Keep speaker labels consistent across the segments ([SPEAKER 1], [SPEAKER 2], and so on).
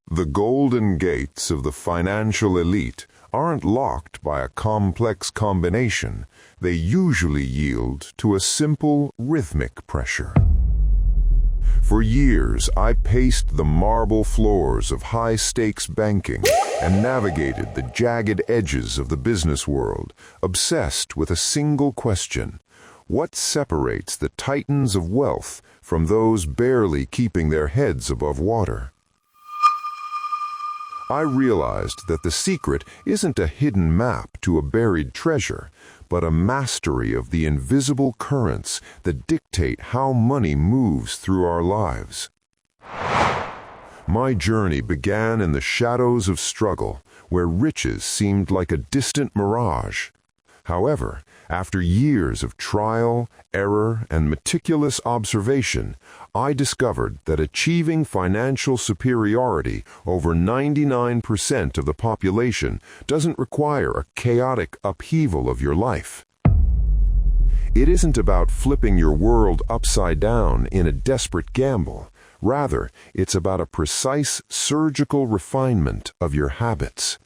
[SPEAKER 1] The golden gates of the financial elite aren't locked by a complex combination. They usually yield to a simple rhythmic pressure. For years, I paced the marble floors of high-stakes banking and navigated the jagged edges of the business world, obsessed with a single question: what separates the titans of wealth from those barely keeping their heads above water? I realized that the secret isn't a hidden map to a buried treasure, but a mastery of the invisible currents that dictate how money moves through our lives. My journey began in the shadows of struggle, where riches seemed like a distant mirage. However, after years of trial, error, and meticulous observation, I discovered that achieving financial superiority over 99% of the population doesn't require a chaotic upheaval of your life. It isn't about flipping your world upside down in a desperate gamble. Rather, it's about a precise surgical refinement of your habits.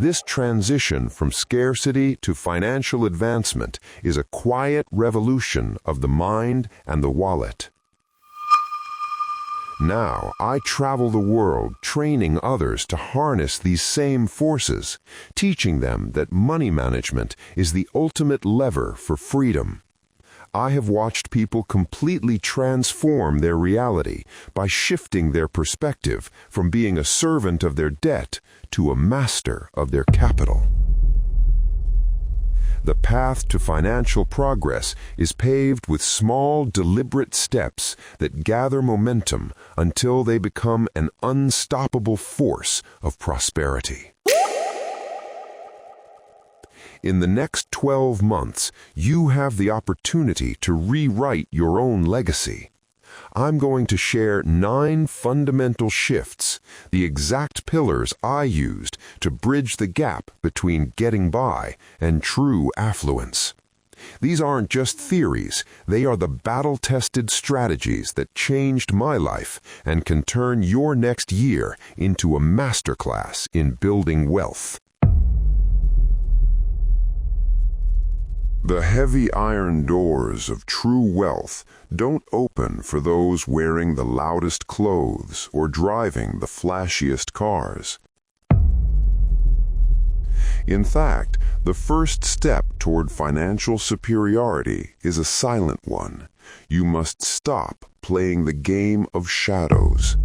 [SPEAKER 1] This transition from scarcity to financial advancement is a quiet revolution of the mind and the wallet. Now, I travel the world training others to harness these same forces, teaching them that money management is the ultimate lever for freedom. I have watched people completely transform their reality by shifting their perspective from being a servant of their debt to a master of their capital. The path to financial progress is paved with small, deliberate steps that gather momentum until they become an unstoppable force of prosperity. In the next 12 months, you have the opportunity to rewrite your own legacy. I'm going to share 9 fundamental shifts, the exact pillars I used to bridge the gap between getting by and true affluence. These aren't just theories, they are the battle-tested strategies that changed my life and can turn your next year into a masterclass in building wealth. The heavy iron doors of true wealth don't open for those wearing the loudest clothes or driving the flashiest cars. In fact, the first step toward financial superiority is a silent one. You must stop playing the game of shadows.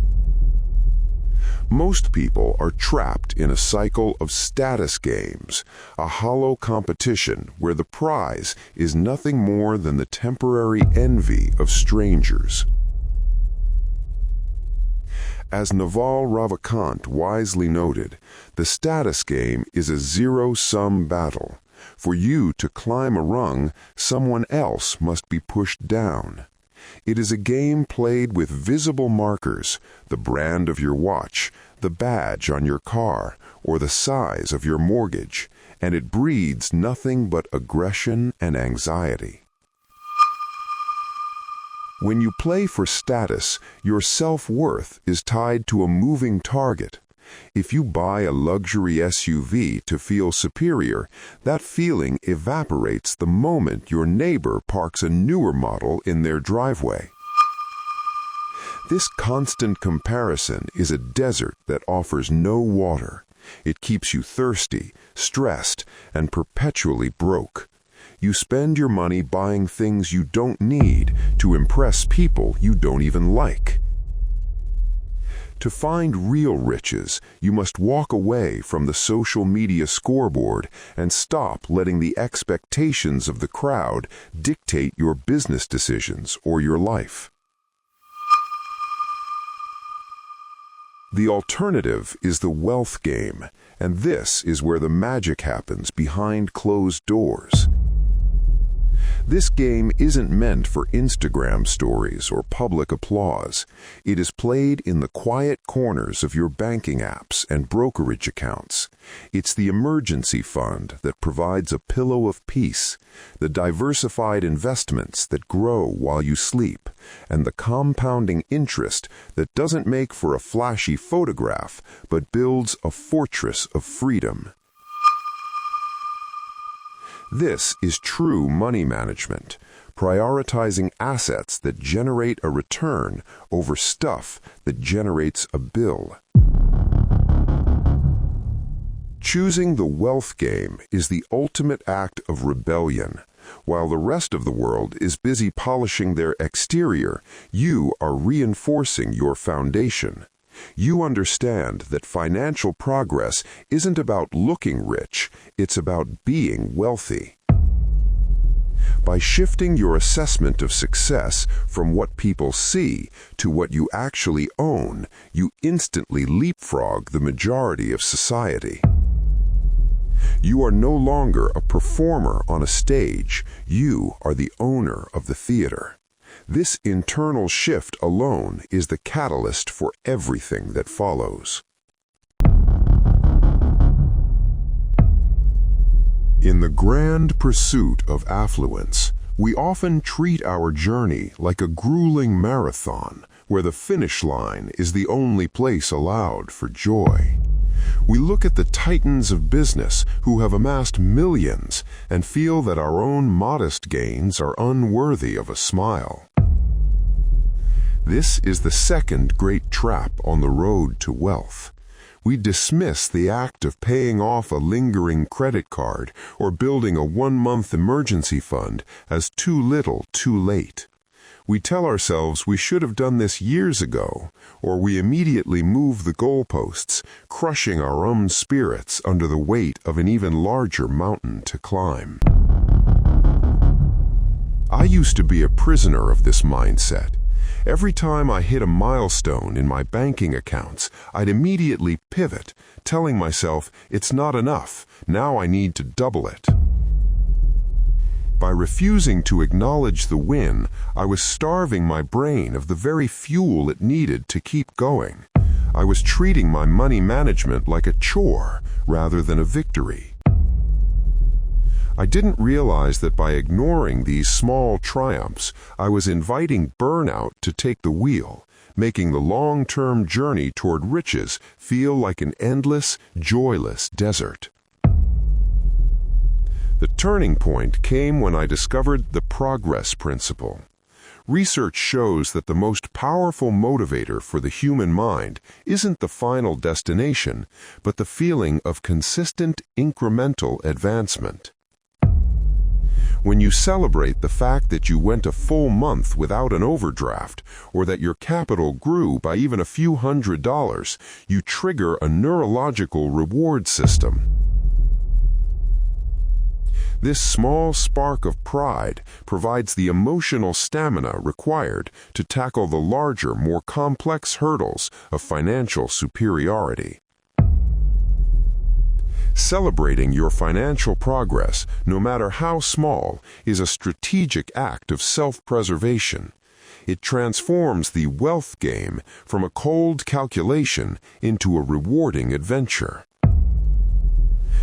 [SPEAKER 1] Most people are trapped in a cycle of status games, a hollow competition where the prize is nothing more than the temporary envy of strangers. As Naval Ravikant wisely noted, the status game is a zero-sum battle. For you to climb a rung, someone else must be pushed down. It is a game played with visible markers, the brand of your watch, the badge on your car, or the size of your mortgage, and it breeds nothing but aggression and anxiety. When you play for status, your self-worth is tied to a moving target. If you buy a luxury SUV to feel superior, that feeling evaporates the moment your neighbor parks a newer model in their driveway. This constant comparison is a desert that offers no water. It keeps you thirsty, stressed, and perpetually broke. You spend your money buying things you don't need to impress people you don't even like. To find real riches, you must walk away from the social media scoreboard and stop letting the expectations of the crowd dictate your business decisions or your life. The alternative is the wealth game, and this is where the magic happens behind closed doors. This game isn't meant for Instagram stories or public applause. It is played in the quiet corners of your banking apps and brokerage accounts. It's the emergency fund that provides a pillow of peace, the diversified investments that grow while you sleep, and the compounding interest that doesn't make for a flashy photograph but builds a fortress of freedom. This is true money management, prioritizing assets that generate a return over stuff that generates a bill. Choosing the wealth game is the ultimate act of rebellion. While the rest of the world is busy polishing their exterior, you are reinforcing your foundation. You understand that financial progress isn't about looking rich, it's about being wealthy. By shifting your assessment of success from what people see to what you actually own, you instantly leapfrog the majority of society. You are no longer a performer on a stage, you are the owner of the theater. This internal shift alone is the catalyst for everything that follows. In the grand pursuit of affluence, we often treat our journey like a grueling marathon where the finish line is the only place allowed for joy. We look at the titans of business who have amassed millions and feel that our own modest gains are unworthy of a smile. This is the second great trap on the road to wealth. We dismiss the act of paying off a lingering credit card or building a one-month emergency fund as too little, too late. We tell ourselves we should have done this years ago, or we immediately move the goalposts, crushing our own spirits under the weight of an even larger mountain to climb. I used to be a prisoner of this mindset. Every time I hit a milestone in my banking accounts, I'd immediately pivot, telling myself it's not enough, now I need to double it. By refusing to acknowledge the win, I was starving my brain of the very fuel it needed to keep going. I was treating my money management like a chore rather than a victory. I didn't realize that by ignoring these small triumphs, I was inviting burnout to take the wheel, making the long-term journey toward riches feel like an endless, joyless desert. The turning point came when I discovered the progress principle. Research shows that the most powerful motivator for the human mind isn't the final destination, but the feeling of consistent, incremental advancement. When you celebrate the fact that you went a full month without an overdraft, or that your capital grew by even a few $100s, you trigger a neurological reward system. This small spark of pride provides the emotional stamina required to tackle the larger, more complex hurdles of financial superiority. Celebrating your financial progress, no matter how small, is a strategic act of self-preservation. It transforms the wealth game from a cold calculation into a rewarding adventure.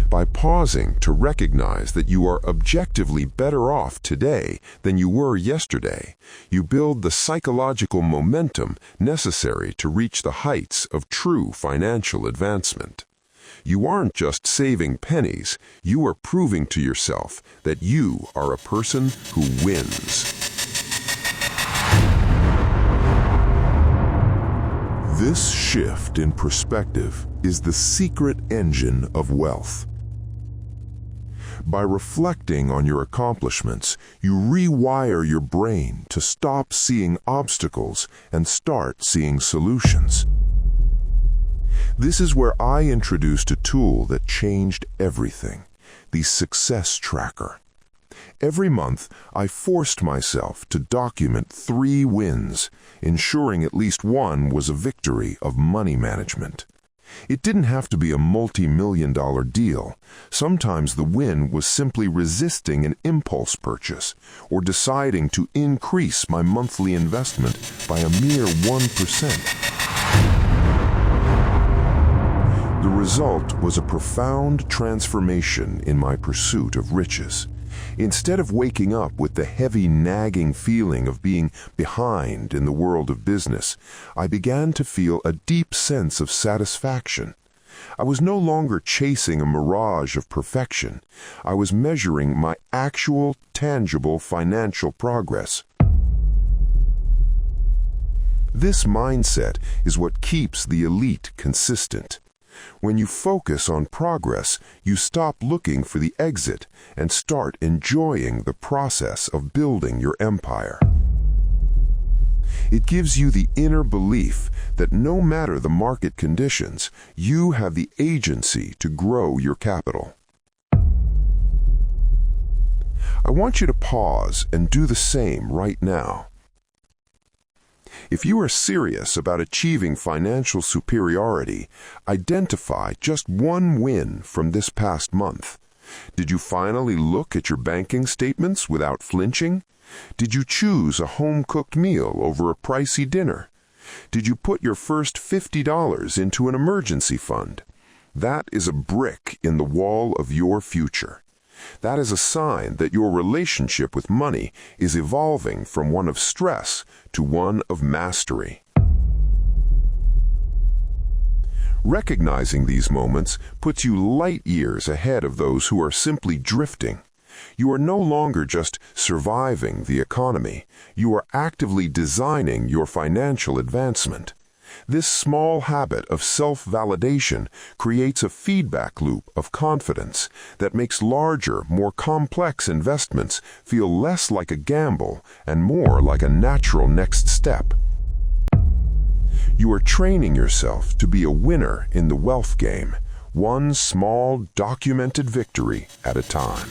[SPEAKER 1] By pausing to recognize that you are objectively better off today than you were yesterday, you build the psychological momentum necessary to reach the heights of true financial advancement. You aren't just saving pennies, you are proving to yourself that you are a person who wins. This shift in perspective is the secret engine of wealth. By reflecting on your accomplishments, you rewire your brain to stop seeing obstacles and start seeing solutions. This is where I introduced a tool that changed everything, the Success Tracker. Every month, I forced myself to document 3 wins, ensuring at least one was a victory of money management. It didn't have to be a multi-million-dollar deal. Sometimes the win was simply resisting an impulse purchase or deciding to increase my monthly investment by a mere 1%. The result was a profound transformation in my pursuit of riches. Instead of waking up with the heavy, nagging feeling of being behind in the world of business, I began to feel a deep sense of satisfaction. I was no longer chasing a mirage of perfection. I was measuring my actual, tangible financial progress. This mindset is what keeps the elite consistent. When you focus on progress, you stop looking for the exit and start enjoying the process of building your empire. It gives you the inner belief that no matter the market conditions, you have the agency to grow your capital. I want you to pause and do the same right now. If you are serious about achieving financial superiority, identify just one win from this past month. Did you finally look at your banking statements without flinching? Did you choose a home-cooked meal over a pricey dinner? Did you put your first $50 into an emergency fund? That is a brick in the wall of your future. That is a sign that your relationship with money is evolving from one of stress to one of mastery. Recognizing these moments puts you light years ahead of those who are simply drifting. You are no longer just surviving the economy. You are actively designing your financial advancement. This small habit of self-validation creates a feedback loop of confidence that makes larger, more complex investments feel less like a gamble and more like a natural next step. You are training yourself to be a winner in the wealth game, one small, documented victory at a time.